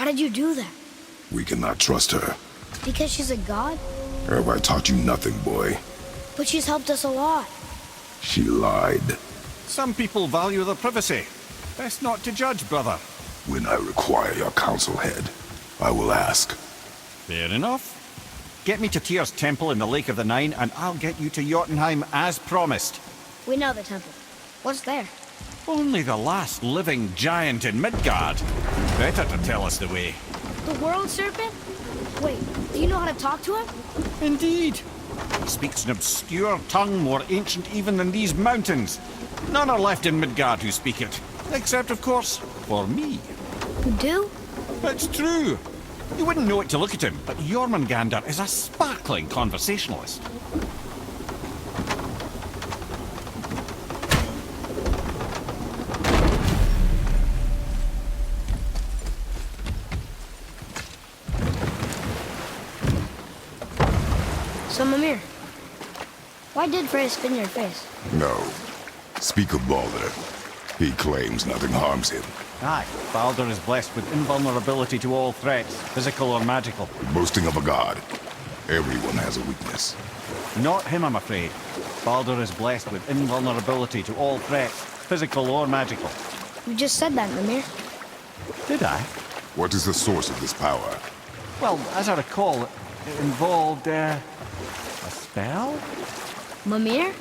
Why did you do that? We cannot trust her. Because she's a god? Have I taught you nothing, boy? But she's helped us a lot. She lied. Some people value their privacy. Best not to judge, brother. When I require your counsel, head, I will ask. Fair enough. Get me to Tyr's temple in the Lake of the Nine, and I'll get you to Jotunheim as promised. We know the temple. What's there? Only the last living giant in Midgard. Better to tell us the way. The world serpent? Wait, do you know how to talk to him? Indeed. He speaks an obscure tongue more ancient even than these mountains. None are left in Midgard who speak it. Except, of course, for me. You do? It's true. You wouldn't know it to look at him, but Jormungandr is a sparkling conversationalist. So, Mimir, why did Frey spin your face? No. Speak of Baldur. He claims nothing harms him. Aye, Baldur is blessed with invulnerability to all threats, physical or magical. Boasting of a god. Everyone has a weakness. Not him, I'm afraid. Baldur is blessed with invulnerability to all threats, physical or magical. You just said that, Mimir. Did I? What is the source of this power? Well, as I recall, it involved, a spell? Mimir?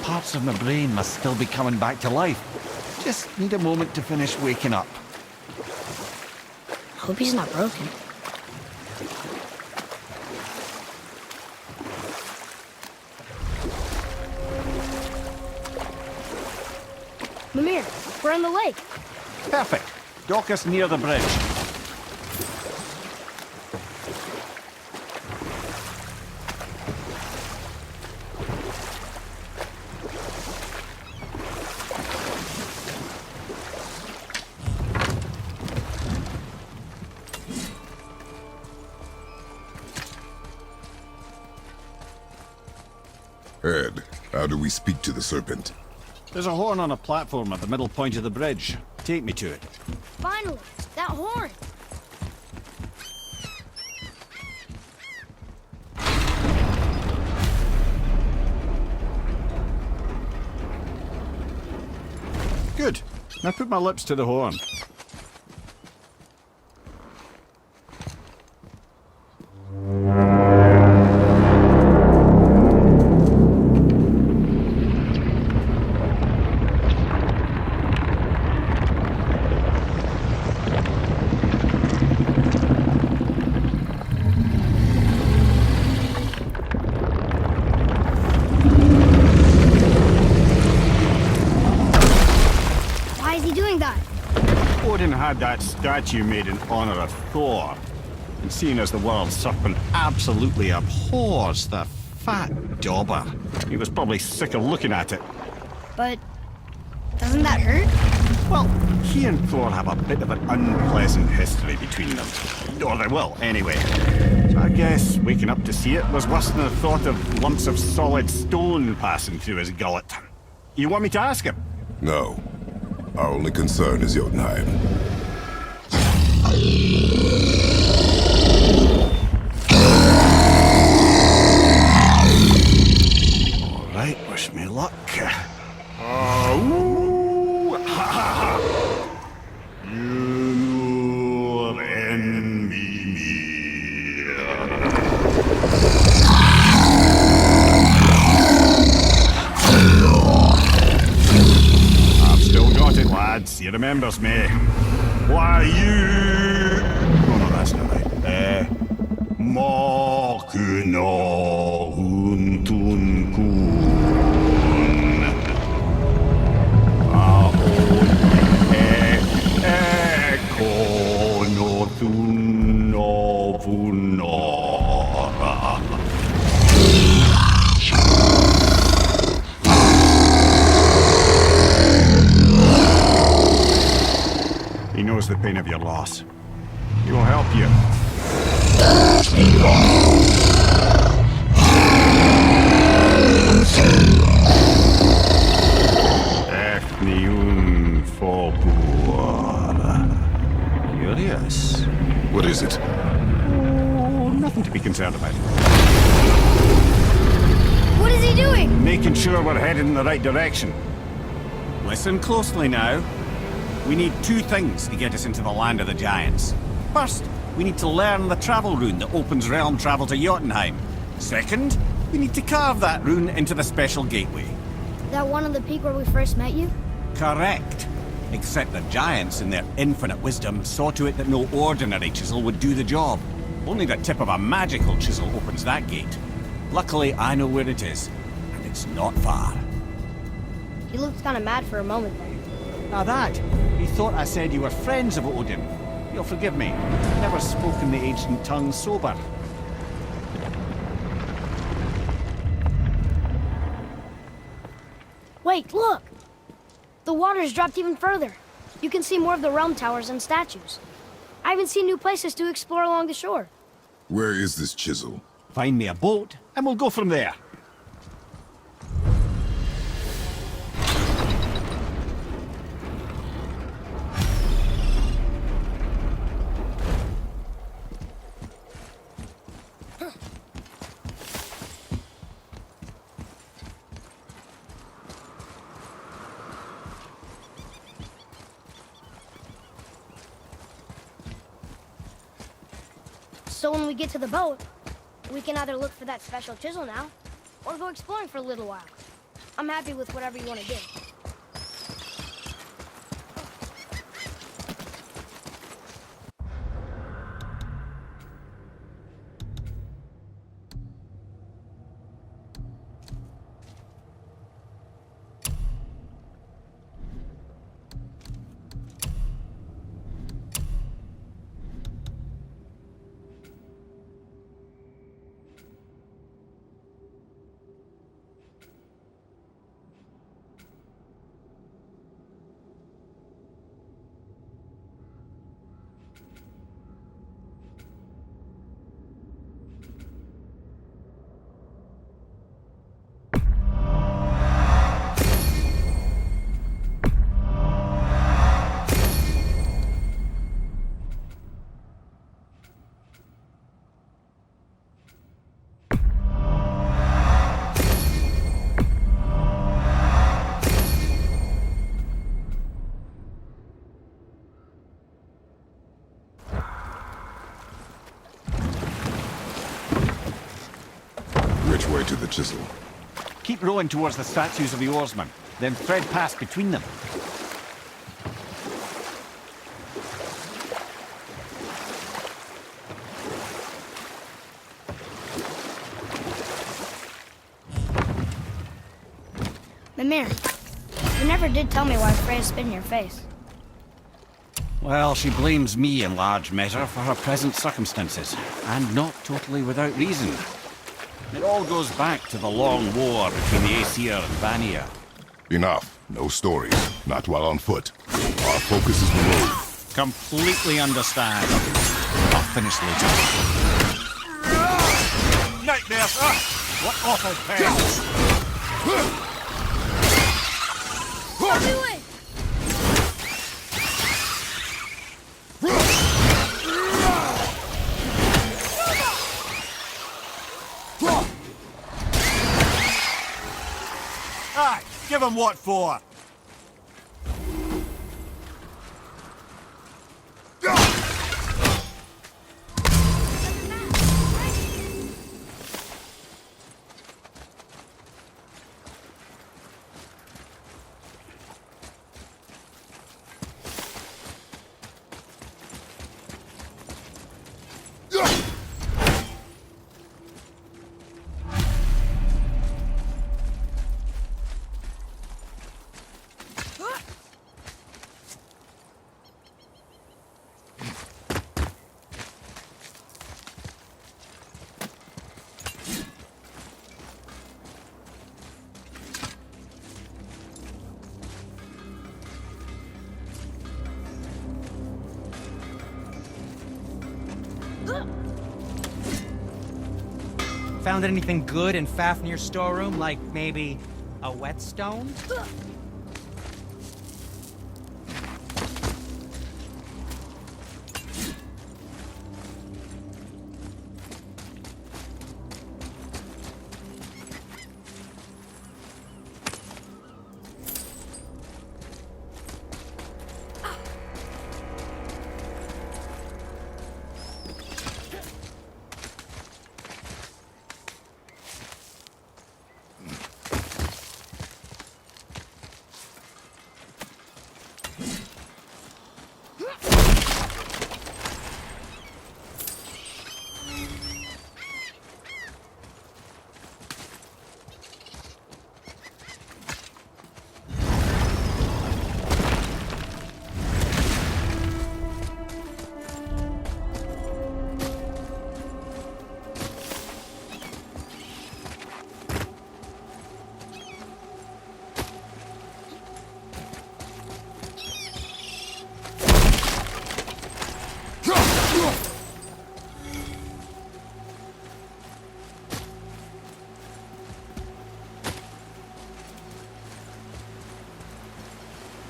Parts of my brain must still be coming back to life. Just need a moment to finish waking up. Hope he's not broken. Mimir, we're in the lake. Perfect. Dock us near the bridge. Ed, how do we speak to the serpent? There's a horn on a platform at the middle point of the bridge. Take me to it. Finally, that horn. Good. Now put my lips to the horn. Odin had that statue made in honor of Thor. And seeing as the world serpent absolutely abhors the fat dauber, he was probably sick of looking at it. But doesn't that hurt? Well, he and Thor have a bit of an unpleasant history between them. Or they will, anyway. So I guess waking up to see it was worse than the thought of lumps of solid stone passing through his gullet. You want me to ask him? No. Our only concern is Jotunheim. All right, wish me luck. You're in me. I've still got it, lads. He remembers me. Why you? Oh no, that's not right. Makuna huntun kun. Ahon ekono tunno vunora. He knows the pain of your loss. He will help you. Efniun Fobur. Curious. concerned about. What is he doing? Making sure we're headed in the right direction. Listen closely now. We need two things to get us into the land of the giants. First, we need to learn the travel rune that opens realm travel to Jotunheim. Second, we need to carve that rune into the special gateway. That one on the peak where we first met you? Correct. Except the giants, in their infinite wisdom, saw to it that no ordinary chisel would do the job. Only the tip of a magical chisel opens that gate. Luckily, I know where it is, and it's not far. He looked kind of mad for a moment there. Now that, he thought I said you were friends of Odin. You'll forgive me. Never spoken the ancient tongue sober. Wait, look! The water's dropped even further. You can see more of the realm towers and statues. I even see new places to explore along the shore. Where is this chisel? Find me a boat, and we'll go from there. So when we get to the boat, we can either look for that special chisel now, or go exploring for a little while. I'm happy with whatever you want to do. Which way to the chisel? Keep rowing towards the statues of the oarsmen, then thread past between them. Mimir, you never did tell me why Freya spit in your face. Well, she blames me in large measure for her present circumstances, and not totally without reason. It all goes back to the long war between the Aesir and Vanir. Enough. No stories. Not while on foot. Our focus is the road. Completely understand. I'll finish later. Nightmares! What awful pain! Everyone! Aye, give him what for! Found anything good in Fafnir's storeroom, like maybe a whetstone?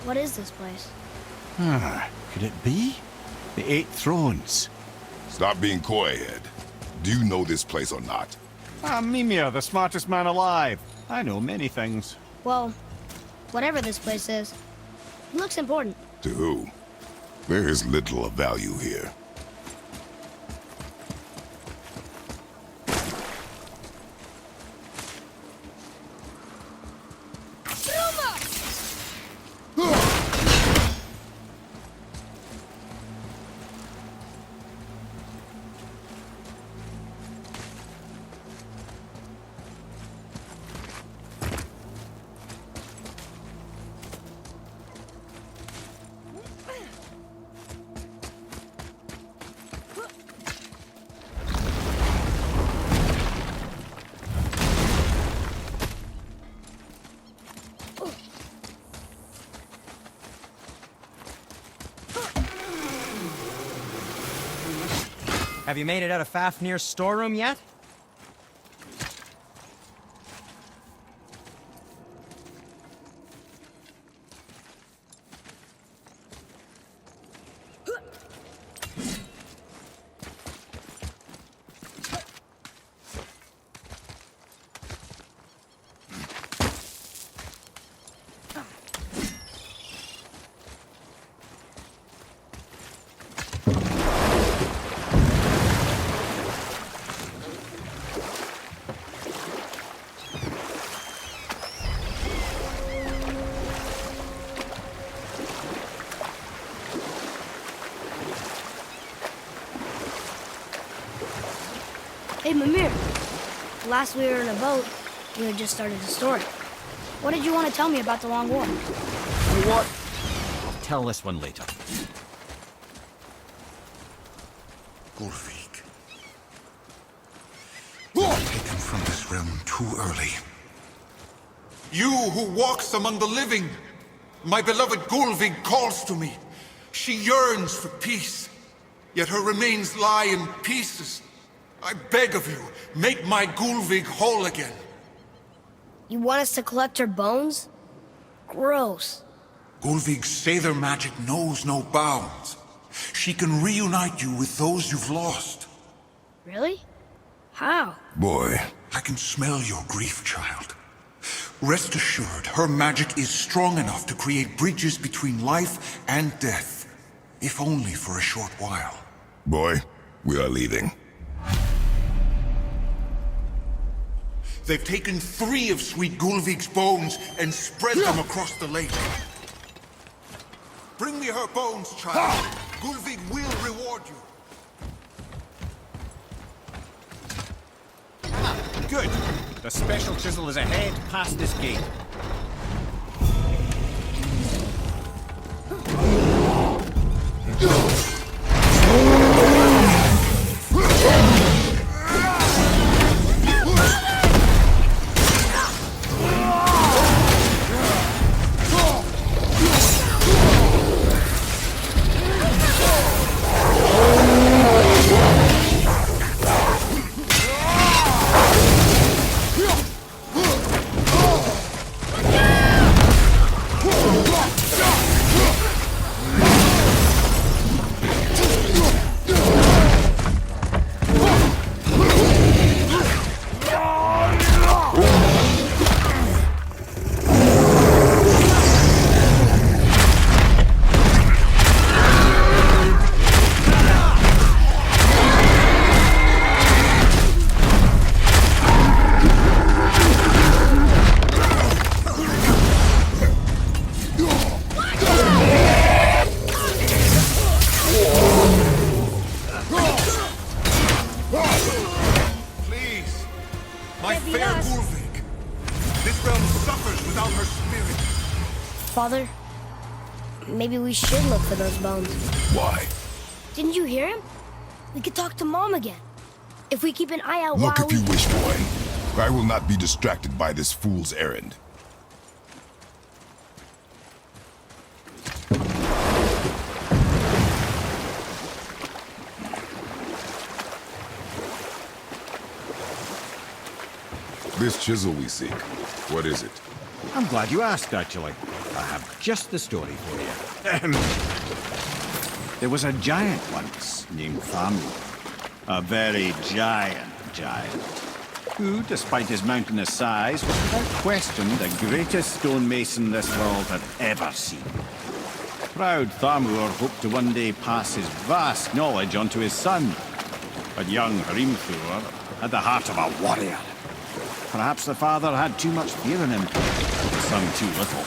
What is this place? Could it be? The 8 Thrones. Stop being coy, Ed. Do you know this place or not? Mimir, the smartest man alive. I know many things. Well, whatever this place is, it looks important. To who? There is little of value here. Have you made it out of Fafnir's storeroom yet? Hey, Mimir. Last we were in a boat, you had just started the story. What did you want to tell me about the Long War? What? I'll tell this one later. Gulvik. Taken from this realm too early. You who walks among the living, my beloved Gulvik calls to me. She yearns for peace, yet her remains lie in pieces. I beg of you, make my Gulvik whole again. You want us to collect her bones? Gross. Gulvik's Sather magic knows no bounds. She can reunite you with those you've lost. Really? How? Boy, I can smell your grief, child. Rest assured, her magic is strong enough to create bridges between life and death, if only for a short while. boy, we are leaving. They've taken 3 of sweet Gulvik's bones and spread them across the lake. Bring me her bones, child. Gulvik will reward you. Good. The special chisel is ahead past this gate. Father, maybe we should look for those bones. Why? Didn't you hear him? We could talk to Mom again. If we keep an eye out Look while if you wish, boy. I will not be distracted by this fool's errand. This chisel we seek, what is it? I'm glad you asked, actually. I have just the story for you. There was a giant once named Thamur. A very giant, who, despite his mountainous size, was without question the greatest stonemason this world had ever seen. Proud Thamur hoped to one day pass his vast knowledge on to his son. But young Hrimthur had the heart of a warrior. Perhaps the father had too much fear in him, and the son too little.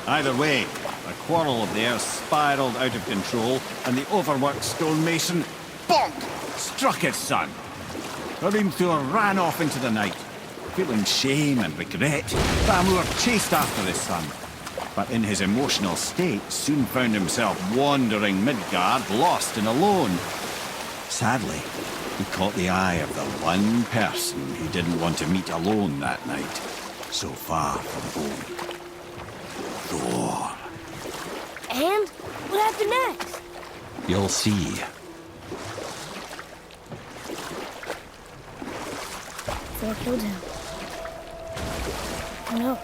Either way, a quarrel of theirs spiraled out of control, and the overworked stonemason, bonk, struck his son. Hrimthur ran off into the night. Feeling shame and regret, Thamur chased after his son. But in his emotional state, soon found himself wandering Midgard, lost and alone. Sadly, he caught the eye of the one person he didn't want to meet alone that night, so far from home. Thor. And? What happened next? You'll see. Thor killed him. Oh no.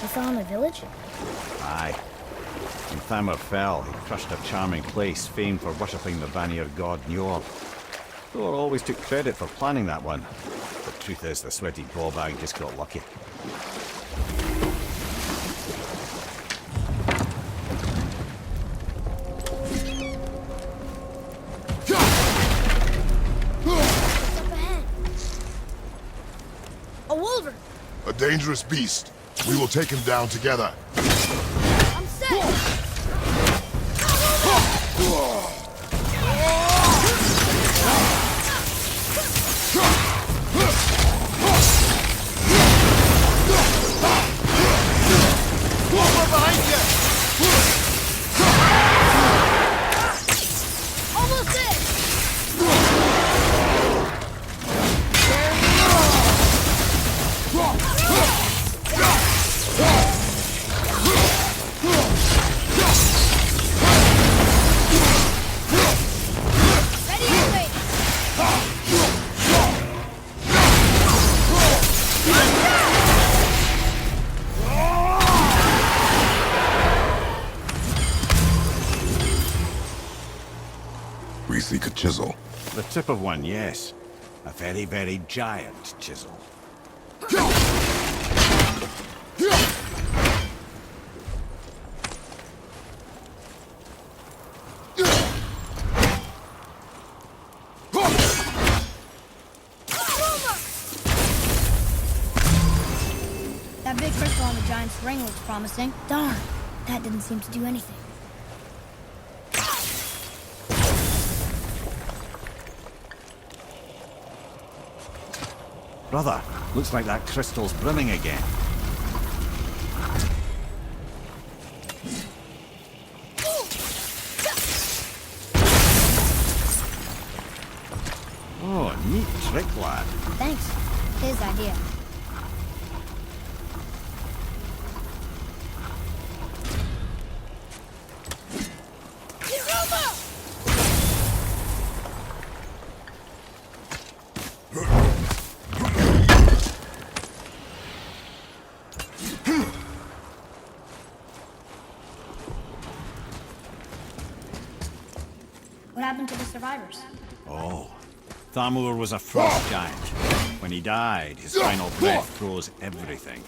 He fell in the village? Aye. When Thamur fell, he crushed a charming place famed for worshipping the Vanir god Njord. Thor always took credit for planning that one. The truth is, the sweaty ballbag just got lucky. What's up ahead? A wolverine! A dangerous beast. We will take him down together. I'm set! Almost there! Ready and wait! We seek a chisel. The tip of one, yes. A very, very giant chisel. That big crystal on the giant's ring looks promising. Darn, that didn't seem to do anything. Brother, looks like that crystal's brimming again. Oh, neat trick, lad. Thanks. His idea. What happened to the survivors? Oh, Thamur was a frost giant. When he died, his final breath froze everything.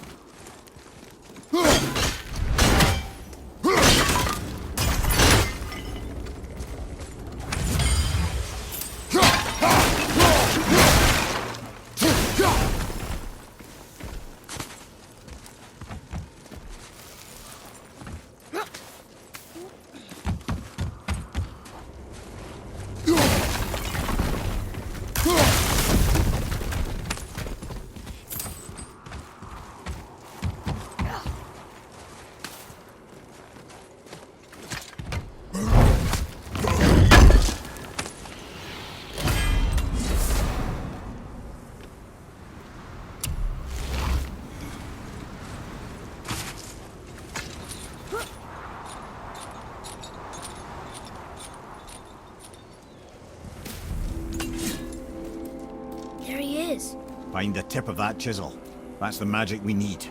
There he is. Find the tip of that chisel. That's the magic we need.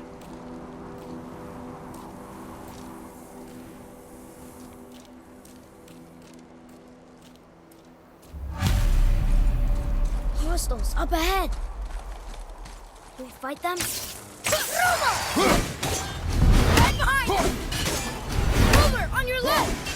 Up ahead. Can we fight them? Right behind! Over, on your left!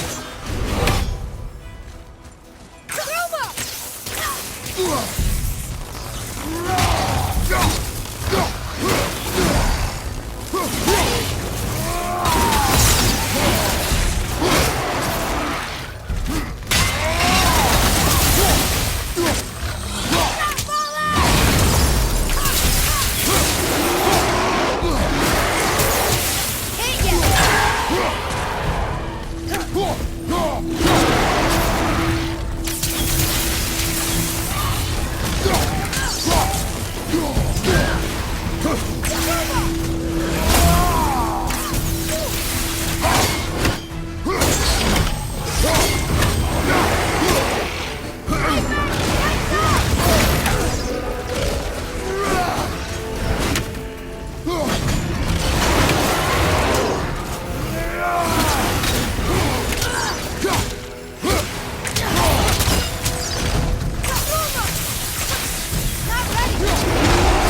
Not ready!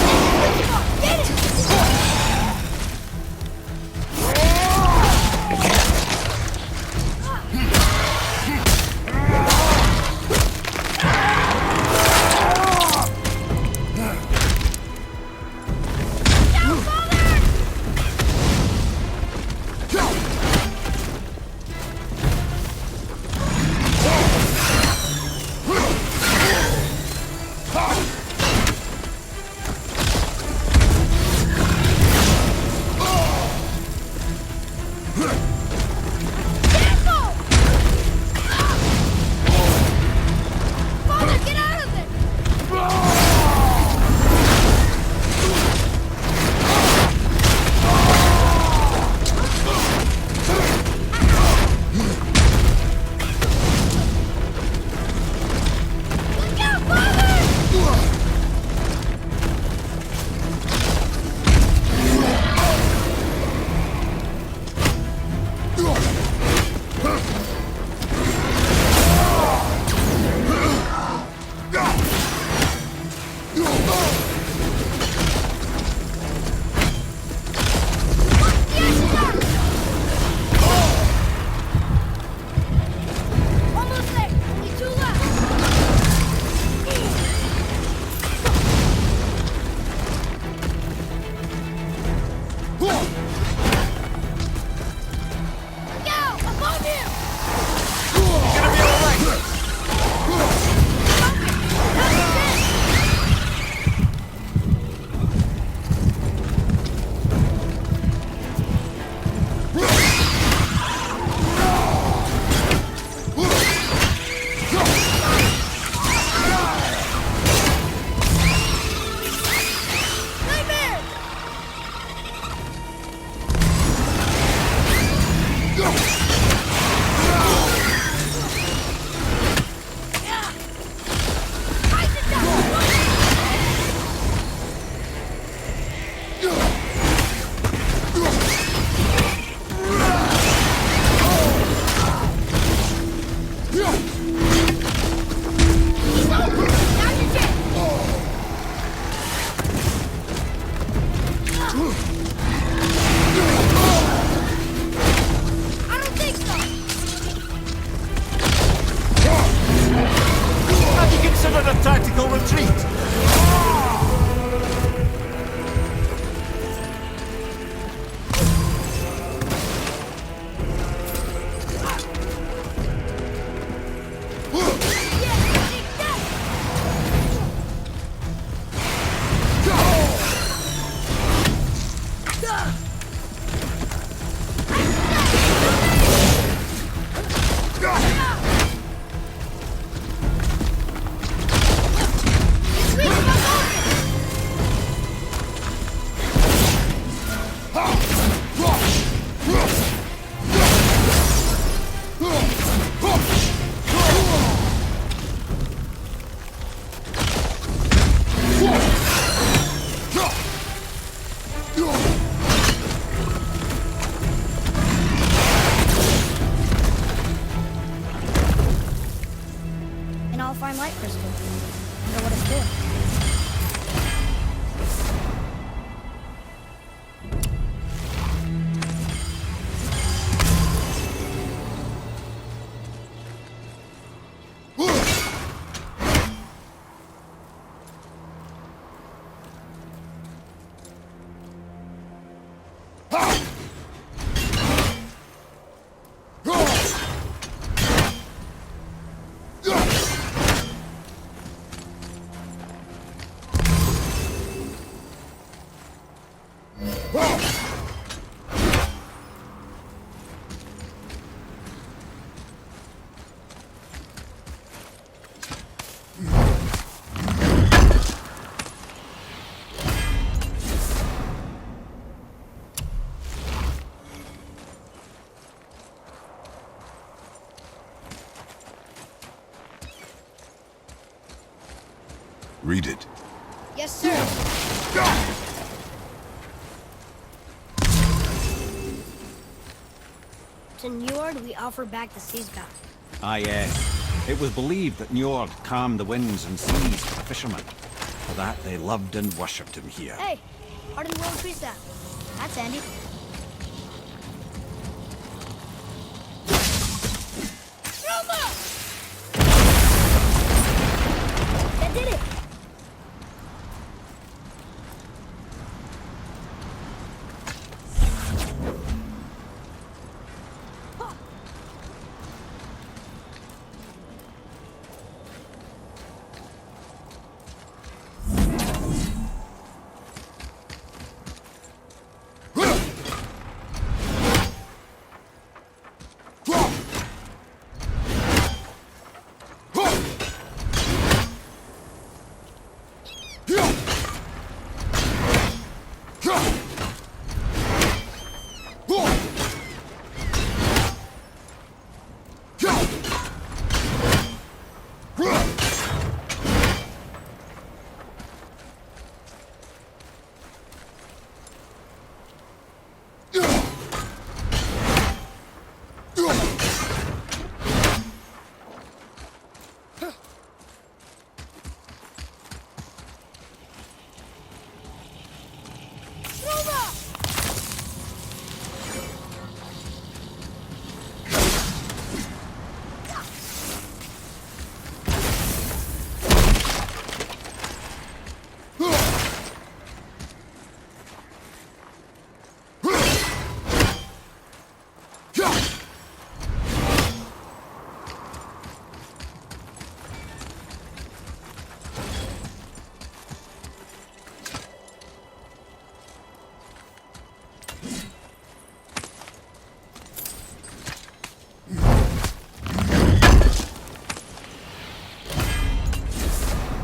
Read it. Yes, sir. To Njord, we offer back the sea's god. Ah, yes. It was believed that Njord calmed the winds and seas for the fishermen. For that, they loved and worshipped him here. Hey, pardon the world tree staff. That's handy. That did it!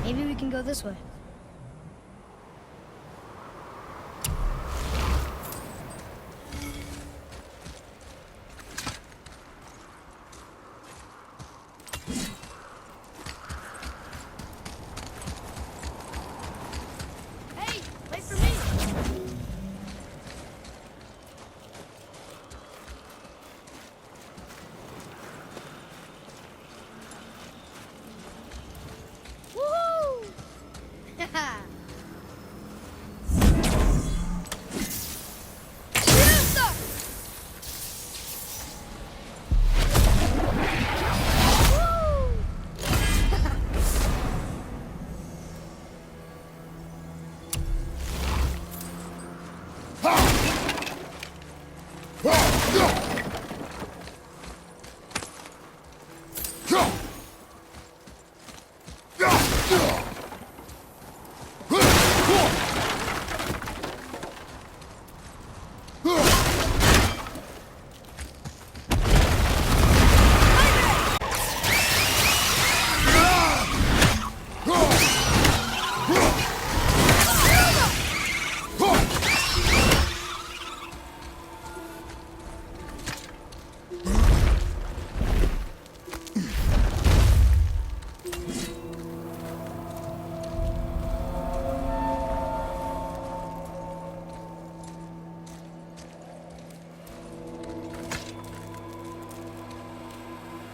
Maybe we can go this way. Hey, wait for me! Woohoo!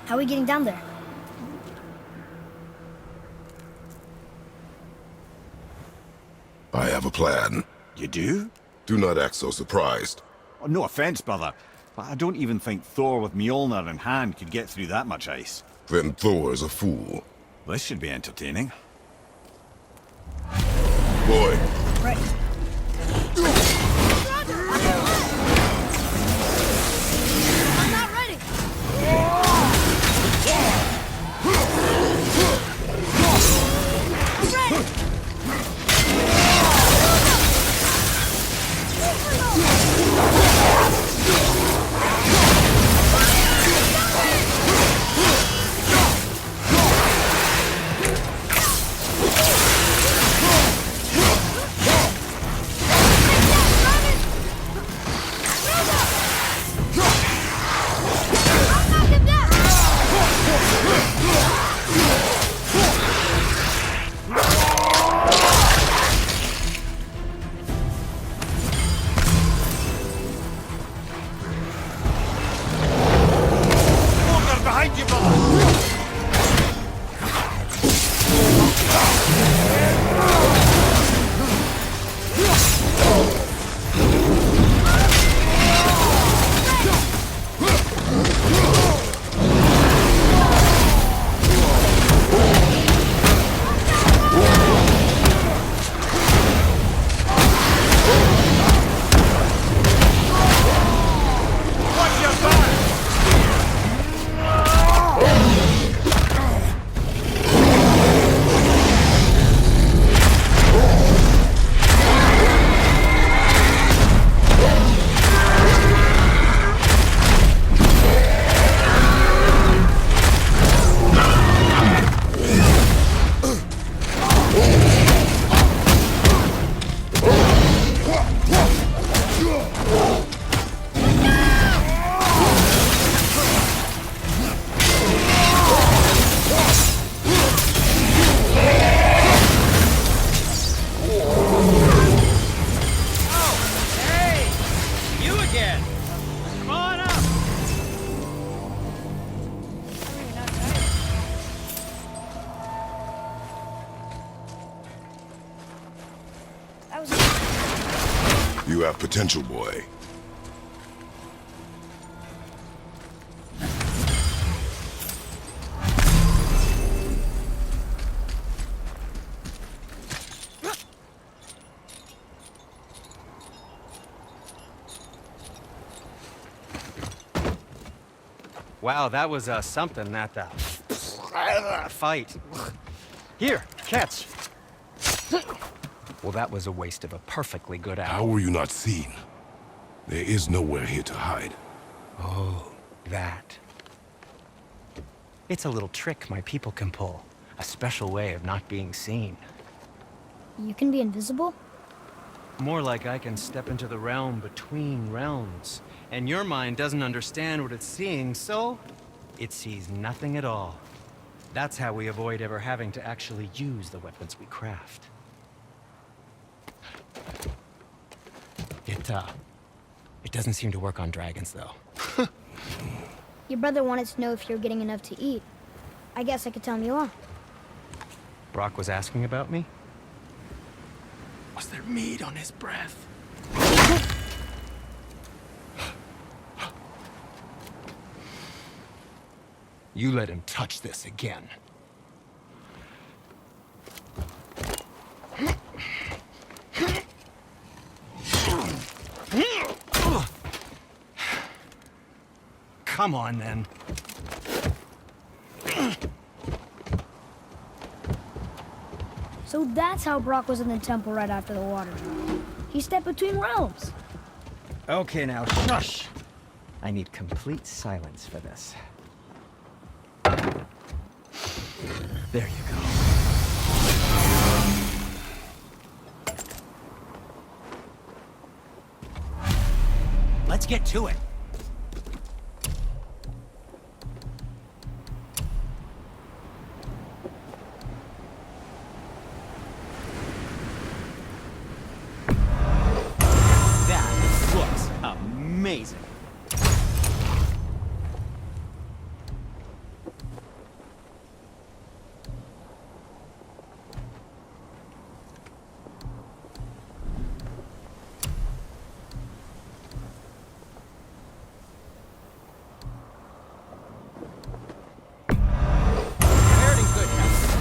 How are we getting down there? I have a plan. You do? Do not act so surprised. Oh, no offense, brother, but I don't even think Thor with Mjolnir in hand could get through that much ice. Then Thor is a fool. This should be entertaining. Boy, Right. You have potential, boy. Wow, that was something, that fight. Here, catch. Well, that was a waste of a perfectly good How hour. were you not seen? There is nowhere here to hide. Oh, that. It's a little trick my people can pull. A special way of not being seen. You can be invisible? More like I can step into the realm between realms. And your mind doesn't understand what it's seeing, so it sees nothing at all. That's how we avoid ever having to actually use the weapons we craft. It doesn't seem to work on dragons, though. Your brother wanted to know if you're getting enough to eat. I guess I could tell him you are. Brock was asking about me? Was there meat on his breath? You let him touch this again. Come on, then. So that's how Brock was in the temple right after the water drop. He stepped between realms. Okay, now, shush! I need complete silence for this. There you go. Let's get to it. That looks amazing. Very good, Captain.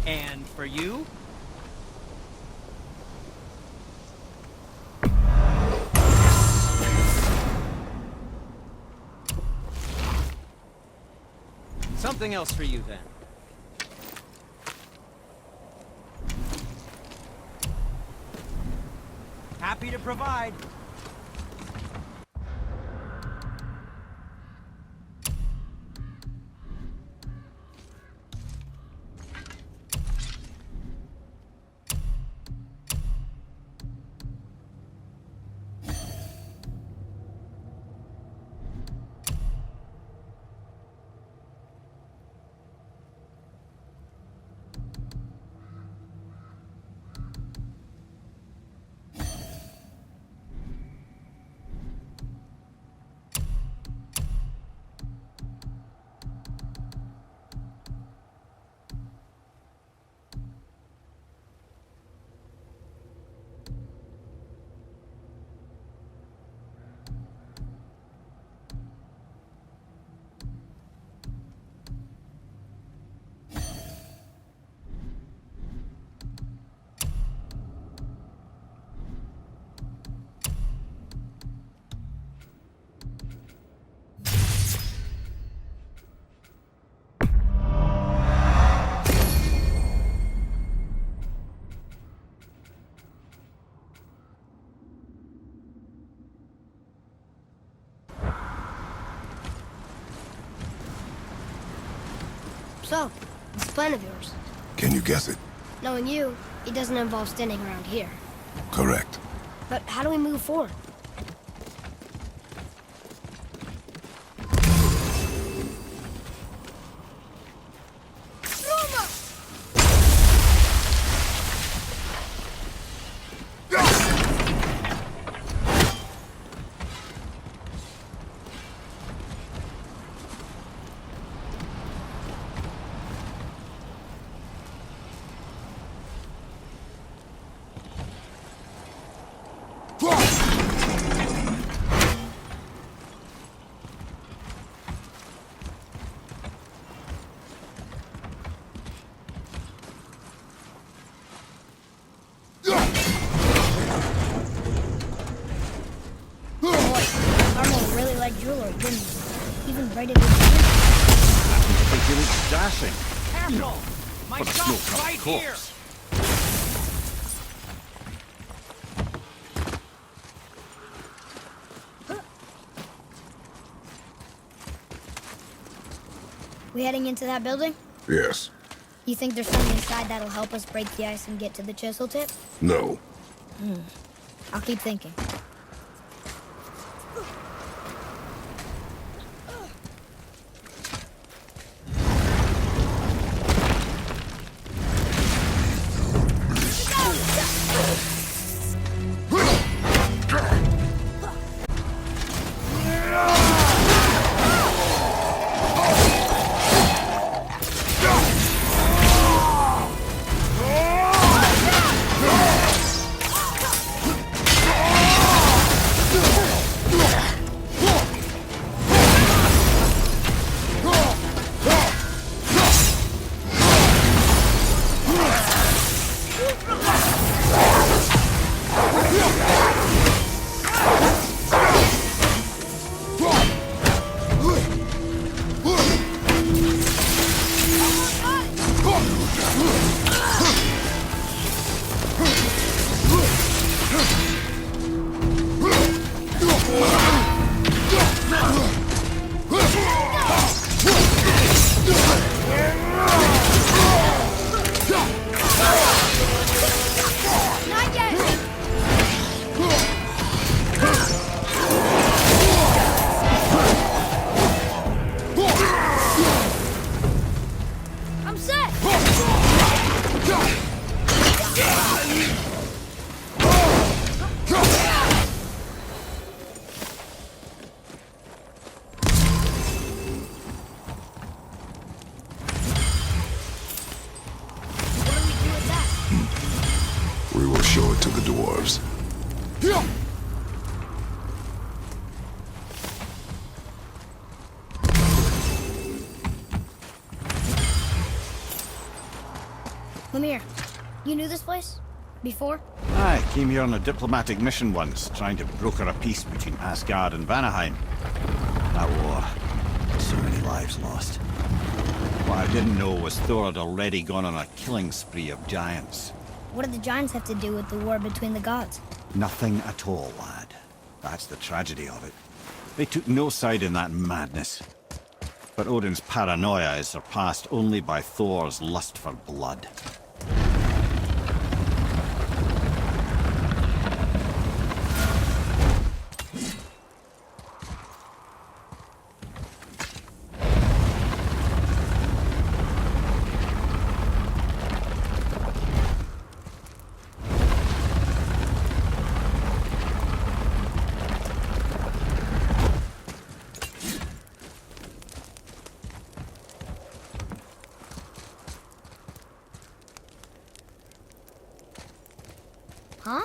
And for you, something else for you then. Happy to provide. So, what's the plan of yours? Can you guess it? Knowing you, it doesn't involve standing around here. Correct. But how do we move forward? Jewelry, didn't he? Even braided his hair. I think he looks dashing. Careful! My But it's shop's no right here! corpse. We heading into that building? Yes. You think there's something inside that'll help us break the ice and get to the chisel tip? No. I'll keep thinking. We will show it to the dwarves. Lemire, you knew this place? Before? I came here on a diplomatic mission once, trying to broker a peace between Asgard and Vanaheim. That war, so many lives lost. What I didn't know was Thor had already gone on a killing spree of giants. What did the giants have to do with the war between the gods? Nothing at all, lad. That's the tragedy of it. They took no side in that madness. But Odin's paranoia is surpassed only by Thor's lust for blood. Huh?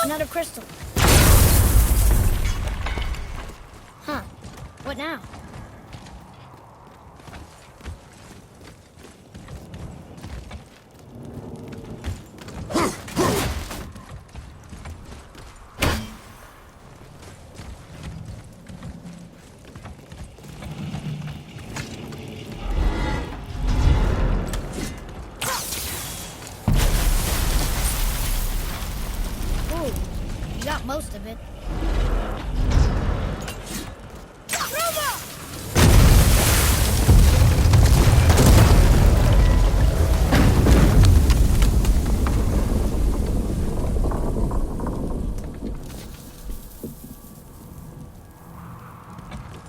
Another crystal. Huh. What now? You got most of it.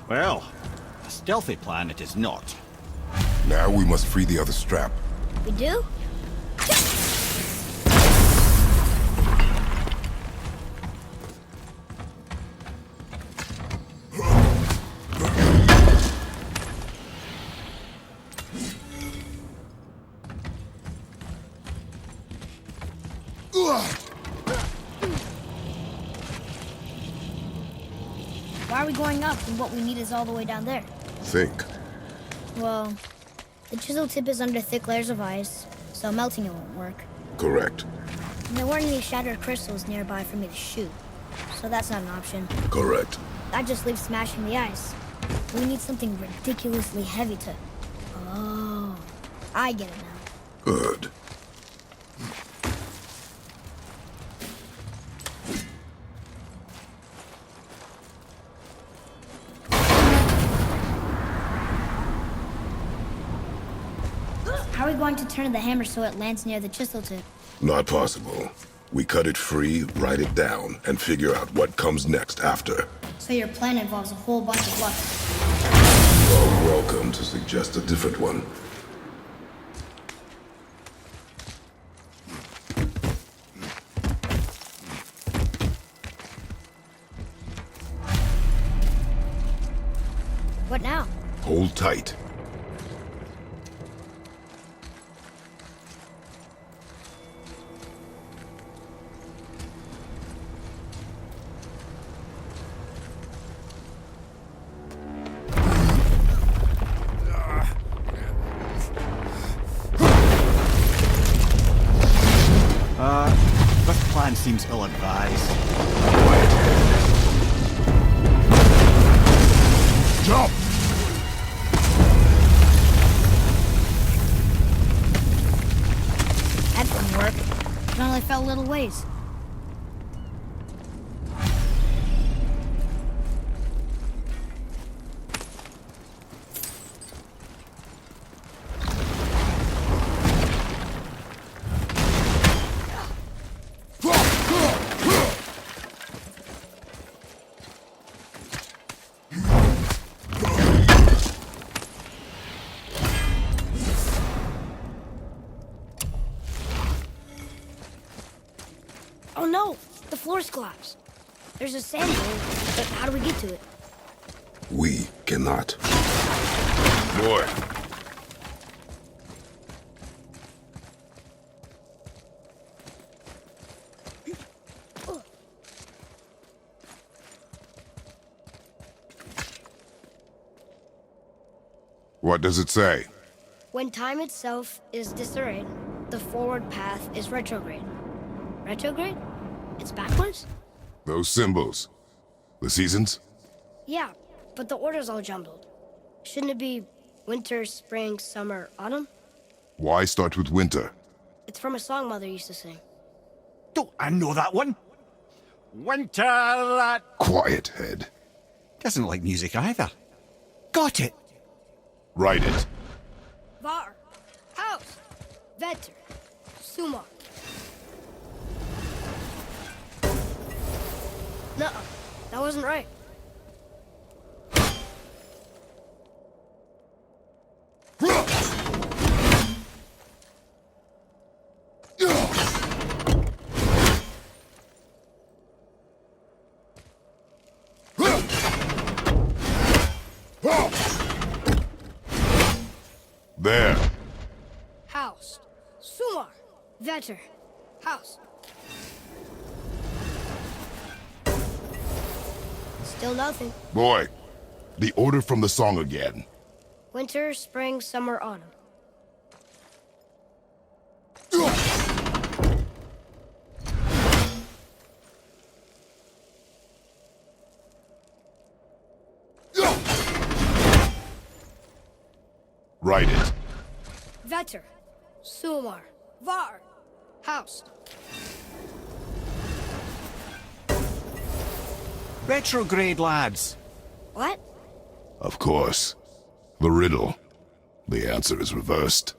Well, a stealthy plan it is not. Now we must free the other strap. We do? Why are we going up when what we need is all the way down there? Think. Well, the chisel tip is under thick layers of ice, so melting it won't work. Correct. And there weren't any shattered crystals nearby for me to shoot, so that's not an option. Correct. That just leaves smashing the ice. We need something ridiculously heavy to... Oh, I get it now. Good. How are we going to turn the hammer so it lands near the chisel tip? Not possible. We cut it free, write it down, and figure out what comes next after. So your plan involves a whole bunch of luck. You're welcome to suggest a different one. What now? Hold tight. This plan seems ill-advised. Jump! That didn't work. It only fell a little ways. Oh no! The floor's collapsed. There's a sand dune, but how do we get to it? We cannot. Boy. What does it say? When time itself is disarrayed, the forward path is retrograde. Retrograde? It's backwards? Those symbols. The seasons? Yeah, but the order's all jumbled. Shouldn't it be winter, spring, summer, autumn? Why start with winter? It's from a song Mother used to sing. Don't I know that one? Winter that... Quiet, head. Doesn't like music either. Got it! Write it. Var, house, vetter, summa. Nuh-uh, that wasn't right. There. House, summa, vetter, house. Still nothing. Boy, the order from the song again. Winter, spring, summer, autumn. Write it. Vetter, sumar, var, house. Retrograde, lads. What? Of course. The riddle. The answer is reversed.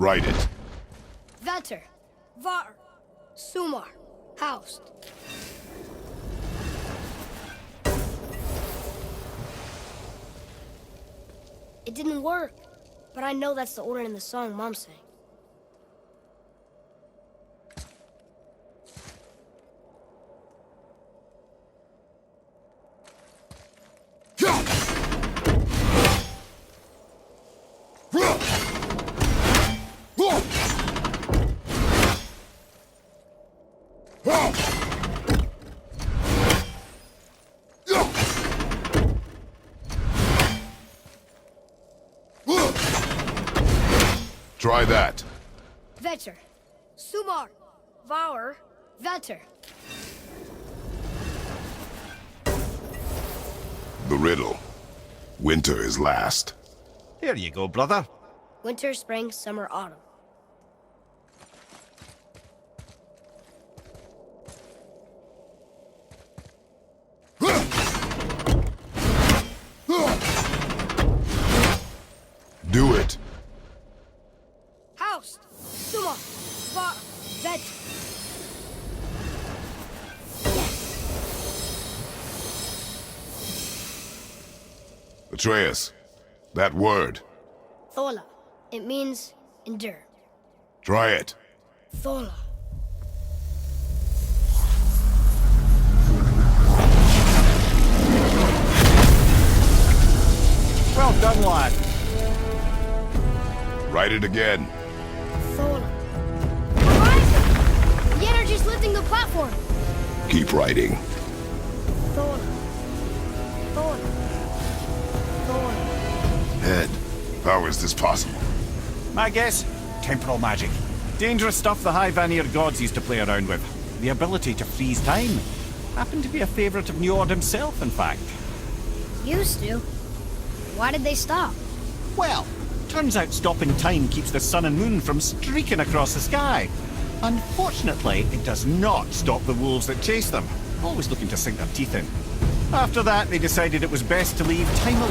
Write it. Vetter, var, sumar, house. It didn't work, but I know that's the order in the song Mom sang. Try that. Vetter. Sumar. Vauer. Vetter. The riddle. Winter is last. Here you go, brother. Winter, spring, summer, autumn. Do it. House. Sumar. Vetter. Atreus, that word. Thola. It means endure. Try it. Thola. Well done, lad. Write it again. Thola. Horizon! The energy's lifting the platform. Keep writing. Thola. Thola. Thola. Head, how is this possible? My guess? Temporal magic. Dangerous stuff the High Vanir gods used to play around with. The ability to freeze time. Happened to be a favourite of Njord himself, in fact. Used to. Why did they stop? Well, turns out stopping time keeps the sun and moon from streaking across the sky. Unfortunately, it does not stop the wolves that chase them, always looking to sink their teeth in. After that, they decided it was best to leave time alone.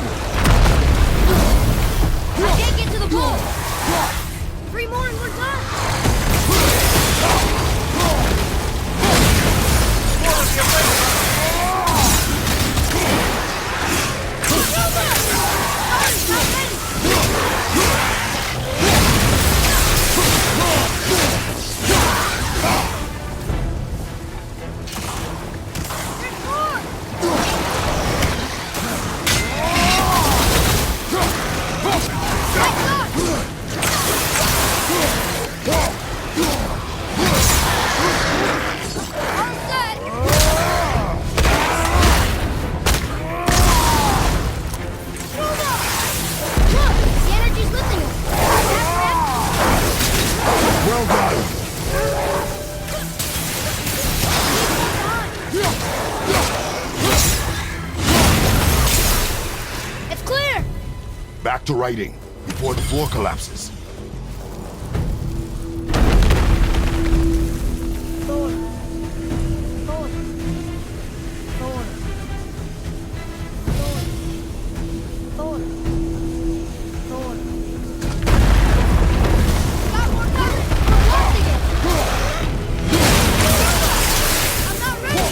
I can't get to the pole! 3 more and we're done! Back to writing, before the floor collapses. Thor. Thor. Thor. Thor. Thor. Thor. Got more coming! We're watching it! I'm not ready!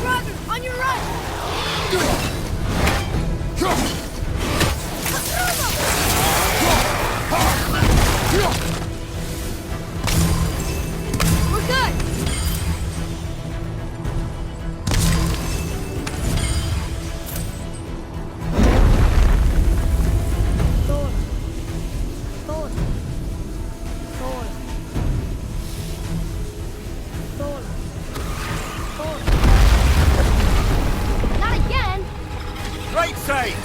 Roger, on your right! We're good! Thor. Thor. Thor. Thor. Thor. Not again! Right side!